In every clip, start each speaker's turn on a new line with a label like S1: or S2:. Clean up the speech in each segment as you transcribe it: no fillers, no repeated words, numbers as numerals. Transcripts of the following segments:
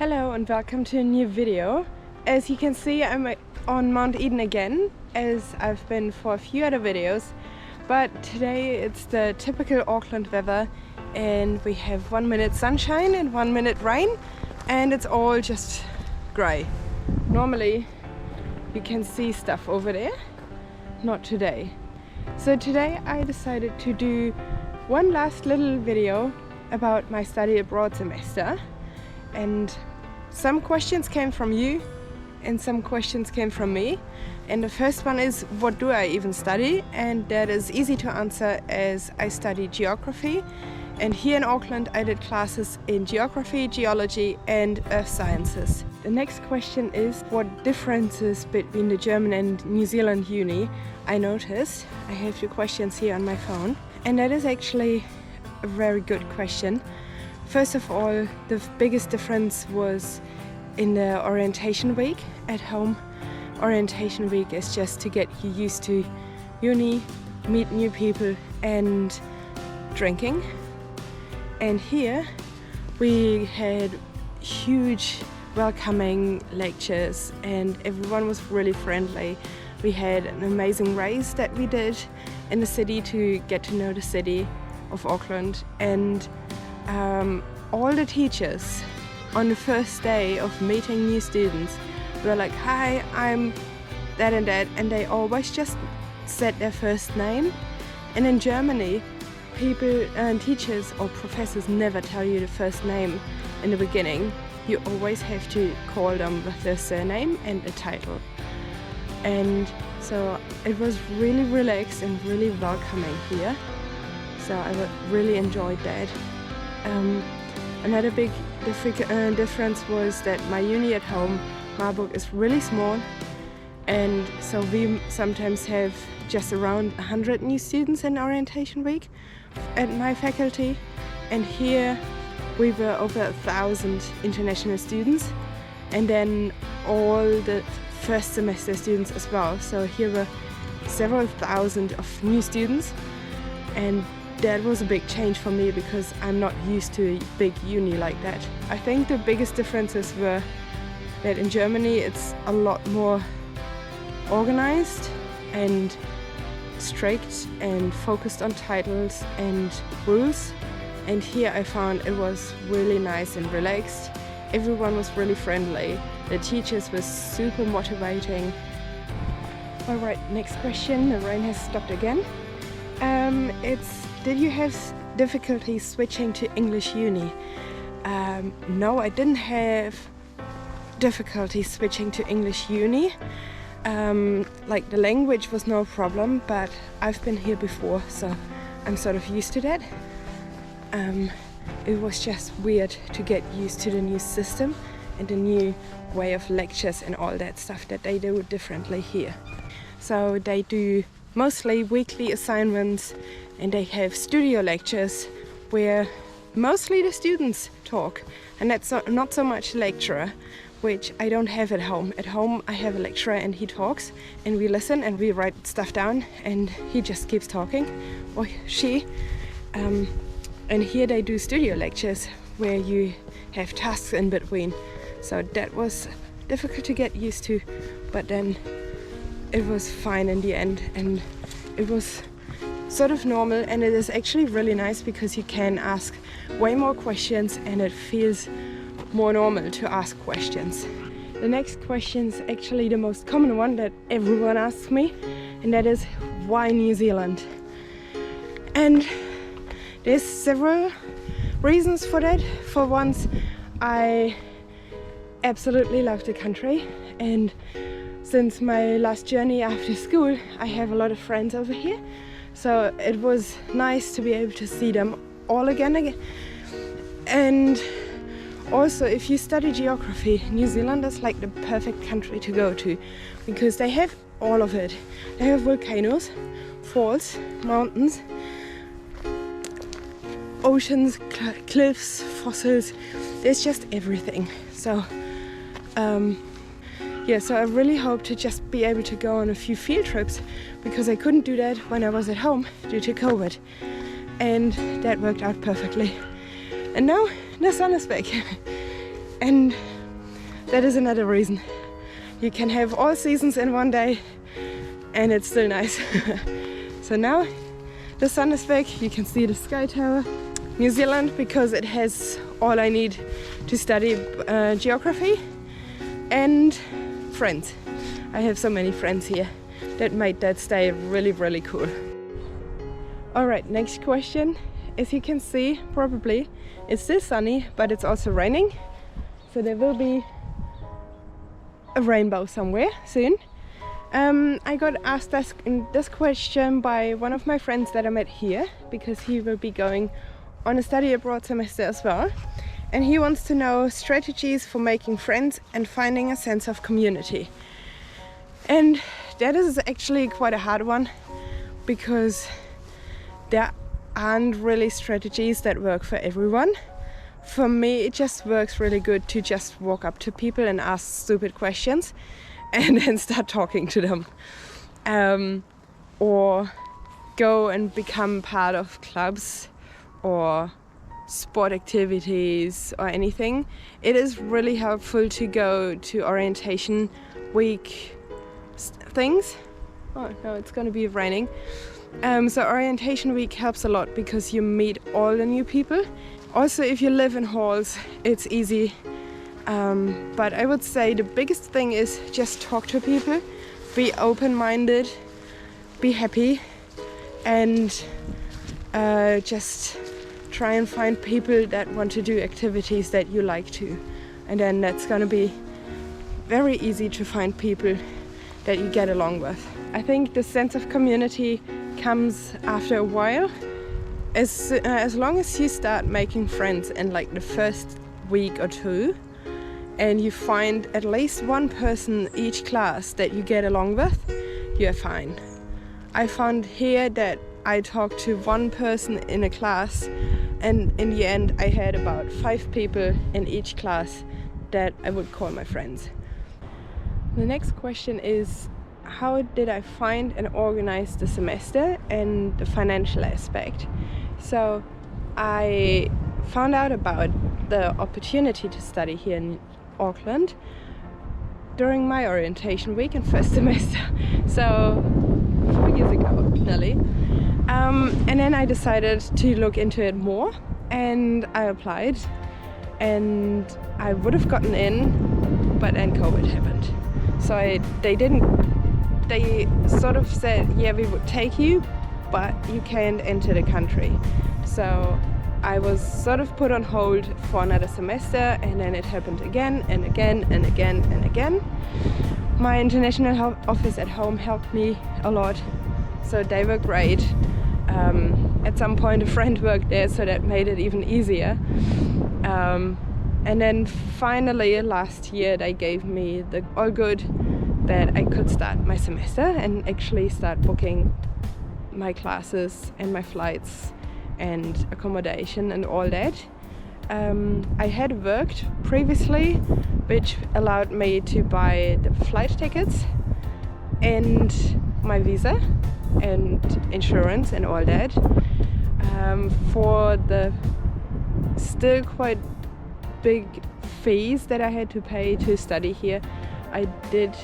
S1: Hello and welcome to a new video. As you can see, I'm on Mount Eden again, as I've been for a few other videos, but today it's the typical Auckland weather and we have 1 minute sunshine and 1 minute rain, and it's all just grey. Normally you can see stuff over there, not today. So today I decided to do one last little video about my study abroad semester, and some questions came from you and some questions came from me. And the first one is, what do I even study? And that is easy to answer, as I study geography, and here in Auckland I did classes in geography, geology and earth sciences. The next question is, what differences between the German and New Zealand uni I noticed. I have two questions here on my phone, and that is actually a very good question. First of all, the biggest difference was in the orientation week at home. Orientation week is just to get you used to uni, meet new people and drinking. And here we had huge welcoming lectures and everyone was really friendly. We had an amazing race that we did in the city to get to know the city of Auckland, and all the teachers on the first day of meeting new students were like, "Hi, I'm that and that," and they always just said their first name. And in Germany, people and teachers or professors never tell you the first name in the beginning. You always have to call them with their surname and a title. And so it was really relaxed and really welcoming here. So I really enjoyed that. Another big difference was that my uni at home, Marburg, is really small, and so we sometimes have just around 100 new students in orientation week at my faculty, and here we were over 1,000 international students, and then all the first semester students as well. So here were several thousand of new students, and that was a big change for me because I'm not used to a big uni like that. I think the biggest differences were that in Germany it's a lot more organized and strict and focused on titles and rules, and here I found it was really nice and relaxed. Everyone was really friendly. The teachers were super motivating. Alright, next question. The rain has stopped again. Did you have difficulty switching to English uni? No, I didn't have difficulty switching to English uni. Like the language was no problem, but I've been here before, so I'm sort of used to that. It was just weird to get used to the new system and the new way of lectures and all that stuff that they do differently here. So they do mostly weekly assignments, and they have studio lectures where mostly the students talk, and that's not so much lecturer, which I don't have at home. At home I have a lecturer and he talks and we listen and we write stuff down and he just keeps talking, or she. And here they do studio lectures where you have tasks in between. So that was difficult to get used to, but then it was fine in the end, and it was sort of normal, and it is actually really nice because you can ask way more questions and it feels more normal to ask questions. The next question is actually the most common one that everyone asks me, and that is, why New Zealand? And there's several reasons for that. For once, I absolutely love the country, and since my last journey after school I have a lot of friends over here, so it was nice to be able to see them all again. And also, if you study geography, New Zealand is like the perfect country to go to because they have all of it. They have volcanoes, falls, mountains, oceans, cliffs, fossils. There's just everything. So yeah, so I really hope to just be able to go on a few field trips because I couldn't do that when I was at home due to COVID, and that worked out perfectly. And now the sun is back. And that is another reason. You can have all seasons in one day and it's still nice. So now the sun is back, you can see the Sky Tower. New Zealand, because it has all I need to study geography, and friends. I have so many friends here that made that stay really, really cool. Alright, next question. As you can see, probably it's still sunny, but it's also raining. So there will be a rainbow somewhere soon. I got asked this question by one of my friends that I met here, because he will be going on a study abroad semester as well. And he wants to know strategies for making friends and finding a sense of community. And that is actually quite a hard one, because there aren't really strategies that work for everyone. For me, it just works really good to just walk up to people and ask stupid questions and then start talking to them. Or go and become part of clubs or sport activities or anything. It is really helpful to go to orientation week things. Oh no, it's gonna be raining. So orientation week helps a lot because you meet all the new people. Also, if you live in halls, it's easy. But I would say the biggest thing is just talk to people, be open-minded, be happy, and just try and find people that want to do activities that you like to. And then that's gonna be very easy to find people that you get along with. I think the sense of community comes after a while. As long as you start making friends in like the first week or two, and you find at least one person each class that you get along with, you're fine. I found here that I talked to one person in a class, and in the end I had about 5 people in each class that I would call my friends. The next question is, how did I find and organize the semester and the financial aspect? So I found out about the opportunity to study here in Auckland during my orientation week and first semester, so 4 years ago nearly. And then I decided to look into it more, and I applied, and I would have gotten in, but then COVID happened. So they sort of said, yeah, we would take you, but you can't enter the country. So I was sort of put on hold for another semester, and then it happened again and again and again and again. My international office at home helped me a lot, so they were great. At some point a friend worked there, so that made it even easier. And then finally last year they gave me the all good that I could start my semester and actually start booking my classes and my flights and accommodation and all that. I had worked previously, which allowed me to buy the flight tickets and my visa and insurance and all that. For the still quite big fees that I had to pay to study here, I did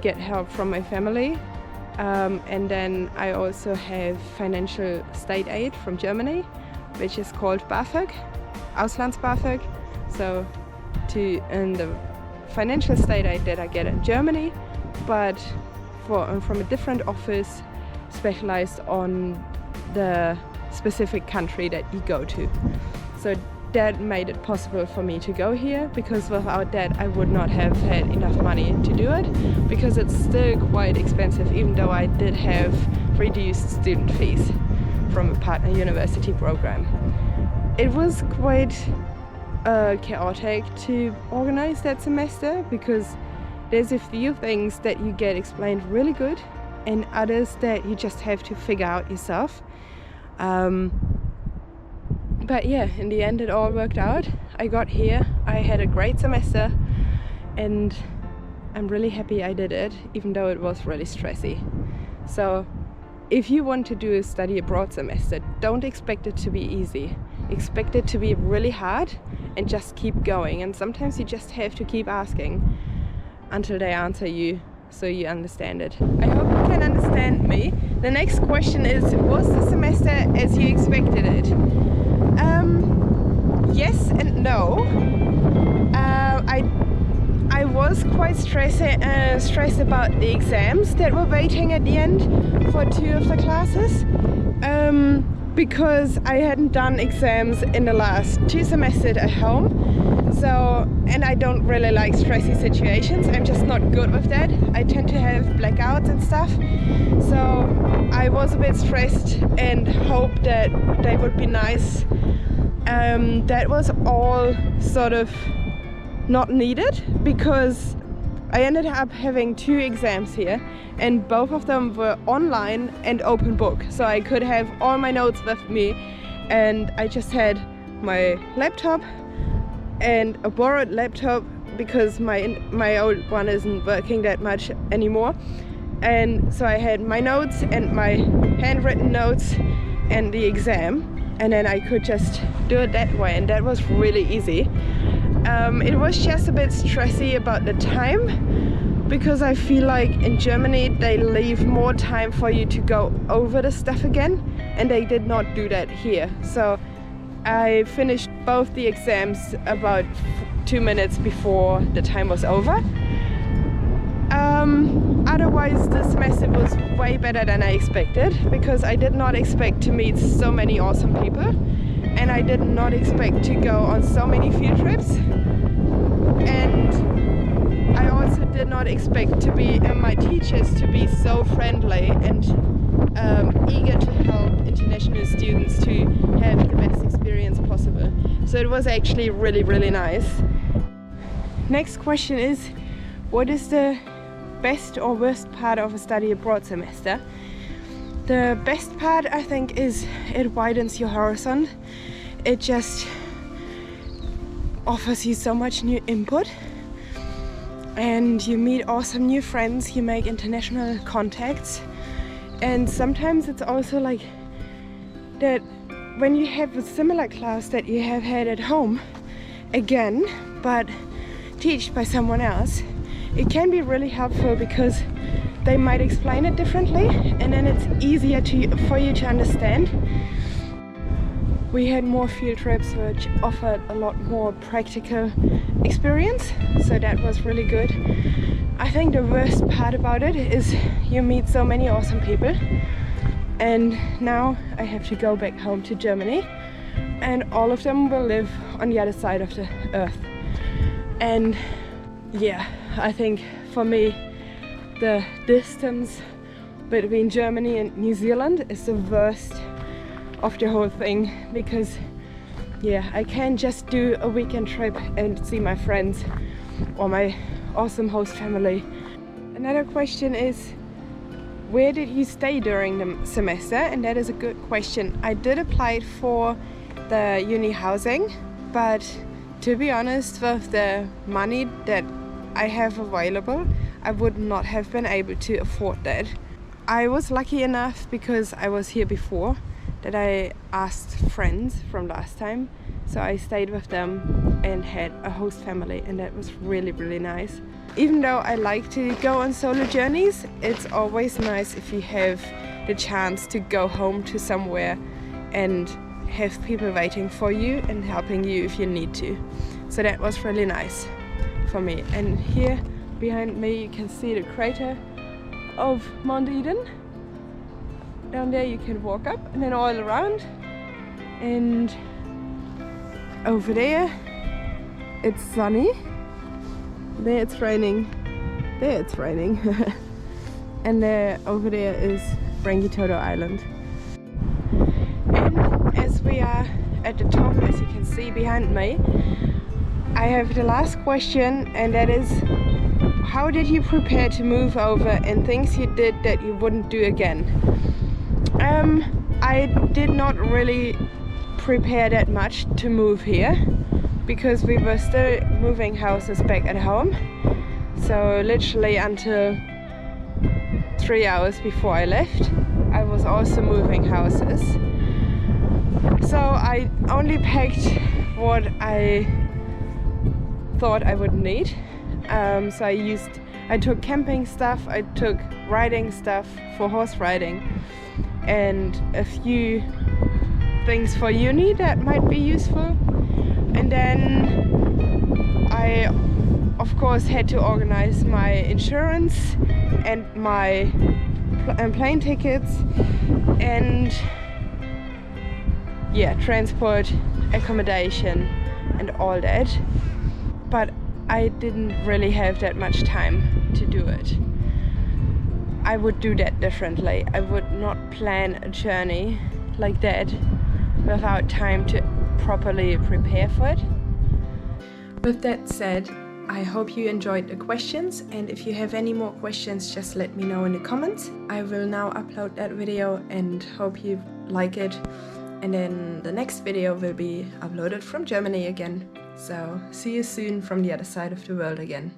S1: get help from my family. And then I also have financial state aid from Germany, which is called BAföG, Auslands-BAföG. So and the financial state aid that I get in Germany, but from a different office specialized on the specific country that you go to. So that made it possible for me to go here, because without that I would not have had enough money to do it, because it's still quite expensive, even though I did have reduced student fees from a partner university program. It was quite chaotic to organize that semester, because there's a few things that you get explained really good and others that you just have to figure out yourself. But yeah, in the end it all worked out. I got here, I had a great semester, and I'm really happy I did it, even though it was really stressy. So if you want to do a study abroad semester, don't expect it to be easy. expect it to be really hard and just keep going. And sometimes you just have to keep asking until they answer you, so you understand it. I hope you can understand me. The next question is, was the semester as you expected it? Yes and no. I was quite stressed about the exams that were waiting at the end for 2 of the classes, because I hadn't done exams in the last 2 semesters at home. So, and I don't really like stressy situations. I'm just not good with that. I tend to have blackouts and stuff. So I was a bit stressed and hoped that they would be nice. That was all sort of not needed, because I ended up having 2 exams here, and both of them were online and open book. So I could have all my notes with me, and I just had my laptop and a borrowed laptop because my old one isn't working that much anymore. And so I had my notes and my handwritten notes and the exam, and then I could just do it that way, and that was really easy. It was just a bit stressy about the time, because I feel like in Germany they leave more time for you to go over the stuff again, and they did not do that here. So I finished both the exams about 2 minutes before the time was over. Otherwise, the semester was way better than I expected, because I did not expect to meet so many awesome people, and I did not expect to go on so many field trips, and I also did not expect to be my teachers to be so friendly and eager to help international students to have the best experience possible. So it was actually really, really nice. Next question is, what is the best or worst part of a study abroad semester? The best part, I think, is it widens your horizon. It just offers you so much new input, and you meet awesome new friends, you make international contacts. And sometimes it's also like that when you have a similar class that you have had at home again, but taught by someone else, it can be really helpful, because they might explain it differently, and then it's easier for you to understand. We had more field trips which offered a lot more practical experience, so that was really good. I think the worst part about it is you meet so many awesome people, and now I have to go back home to Germany, and all of them will live on the other side of the earth. And yeah, I think for me the distance between Germany and New Zealand is the worst of the whole thing, because yeah, I can't just do a weekend trip and see my friends or my awesome host family. Another question is, where did you stay during the semester? And that is a good question. I did apply for the uni housing, but to be honest, with the money that I have available, I would not have been able to afford that. I was lucky enough, because I was here before, that I asked friends from last time, so I stayed with them and had a host family, and that was really, really nice. Even though I like to go on solo journeys, it's always nice if you have the chance to go home to somewhere and have people waiting for you and helping you if you need to. So that was really nice for me. And here behind me you can see the crater of Mount Eden. Down there you can walk up, and then all around, and over there it's sunny, there it's raining, there it's raining and there over there is Rangitoto Island. And as we are at the top, as you can see behind me, I have the last question, and that is, how did you prepare to move over, and things you did that you wouldn't do again? I did not really prepare that much to move here, because we were still moving houses back at home. So literally until 3 hours before I left, I was also moving houses. So I only packed what I thought I would need. So I took camping stuff, I took riding stuff for horse riding, and a few things for uni that might be useful. And then I of course had to organize my insurance and my plane tickets and yeah, transport, accommodation and all that. But I didn't really have that much time to do it. I would do that differently. I would not plan a journey like that without time to properly prepare for it. With that said, I hope you enjoyed the questions, and if you have any more questions, just let me know in the comments. I will now upload that video and hope you like it. And then the next video will be uploaded from Germany again. So see you soon from the other side of the world again.